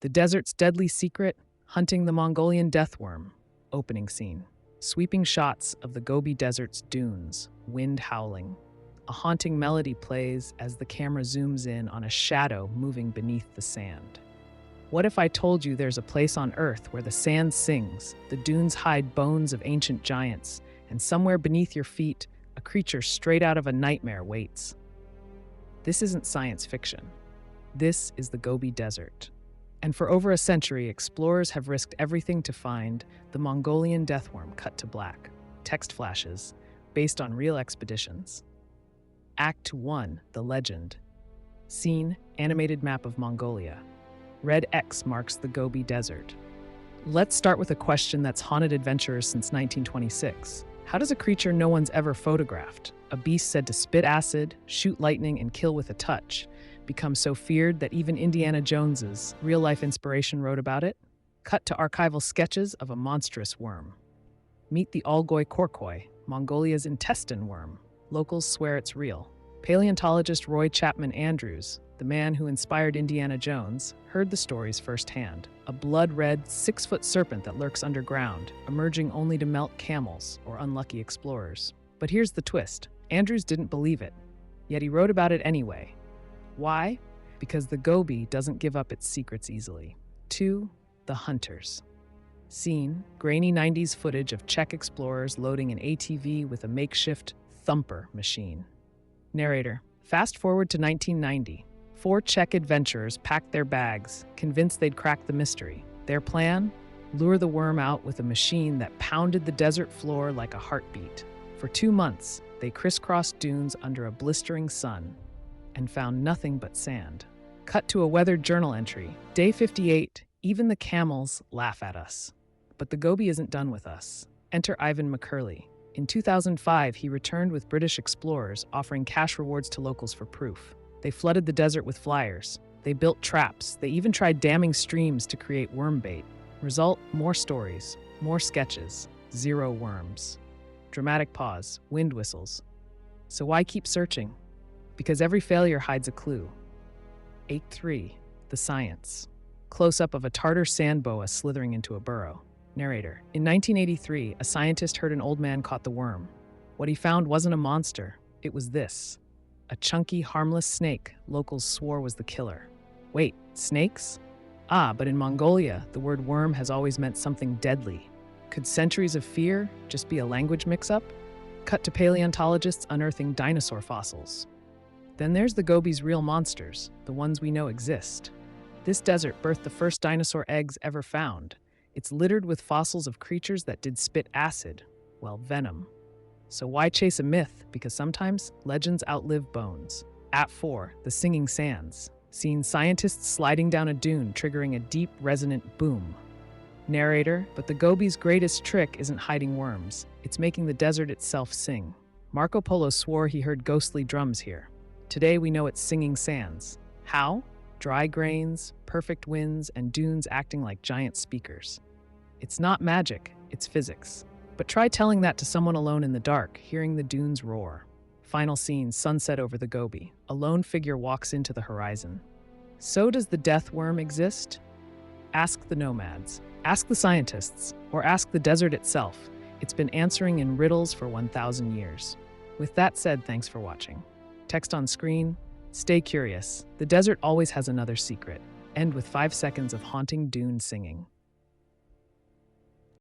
The desert's deadly secret, hunting the Mongolian Death Worm. Opening scene. Sweeping shots of the Gobi Desert's dunes, wind howling. A haunting melody plays as the camera zooms in on a shadow moving beneath the sand. What if I told you there's a place on Earth where the sand sings, the dunes hide bones of ancient giants, and somewhere beneath your feet, a creature straight out of a nightmare waits? This isn't science fiction. This is the Gobi Desert. And for over a century, explorers have risked everything to find the Mongolian Death Worm cut to black. Text flashes, based on real expeditions. Act 1, The Legend. Scene, animated map of Mongolia. Red X marks the Gobi Desert. Let's start with a question that's haunted adventurers since 1926. How does a creature no one's ever photographed, a beast said to spit acid, shoot lightning, and kill with a touch, become so feared that even Indiana Jones's real-life inspiration wrote about it? Cut to archival sketches of a monstrous worm. Meet the Algoi Korkoi, Mongolia's intestine worm. Locals swear it's real. Paleontologist Roy Chapman Andrews, the man who inspired Indiana Jones, heard the stories firsthand. A blood-red, 6-foot serpent that lurks underground, emerging only to melt camels or unlucky explorers. But here's the twist. Andrews didn't believe it, yet he wrote about it anyway. Why? Because the Gobi doesn't give up its secrets easily. 2. The Hunters. Scene, grainy 90s footage of Czech explorers loading an ATV with a makeshift thumper machine. Narrator, fast forward to 1990. 4 Czech adventurers packed their bags, convinced they'd crack the mystery. Their plan? Lure the worm out with a machine that pounded the desert floor like a heartbeat. For 2 months, they crisscrossed dunes under a blistering sun and found nothing but sand. Cut to a weathered journal entry. Day 58, even the camels laugh at us. But the Gobi isn't done with us. Enter Ivan McCurley. In 2005, he returned with British explorers, offering cash rewards to locals for proof. They flooded the desert with flyers. They built traps. They even tried damming streams to create worm bait. Result, more stories, more sketches, 0 worms. Dramatic pause, wind whistles. So why keep searching? Because every failure hides a clue. Act 3, The Science. Close-up of a Tartar sand boa slithering into a burrow. Narrator, in 1983, a scientist heard an old man caught the worm. What he found wasn't a monster, it was this. A chunky, harmless snake locals swore was the killer. Wait, snakes? But in Mongolia, the word worm has always meant something deadly. Could centuries of fear just be a language mix-up? Cut to paleontologists unearthing dinosaur fossils. Then there's the Gobi's real monsters, the ones we know exist. This desert birthed the first dinosaur eggs ever found. It's littered with fossils of creatures that did spit acid, well, venom. So why chase a myth? Because sometimes legends outlive bones. Act 4, The Singing Sands. Scene, scientists sliding down a dune, triggering a deep, resonant boom. Narrator, but the Gobi's greatest trick isn't hiding worms. It's making the desert itself sing. Marco Polo swore he heard ghostly drums here. Today we know it's singing sands. How? Dry grains, perfect winds, and dunes acting like giant speakers. It's not magic, it's physics. But try telling that to someone alone in the dark, hearing the dunes roar. Final scene, sunset over the Gobi. A lone figure walks into the horizon. So does the death worm exist? Ask the nomads, ask the scientists, or ask the desert itself. It's been answering in riddles for 1,000 years. With that said, thanks for watching. Text on screen, stay curious. The desert always has another secret. End with 5 seconds of haunting dune singing.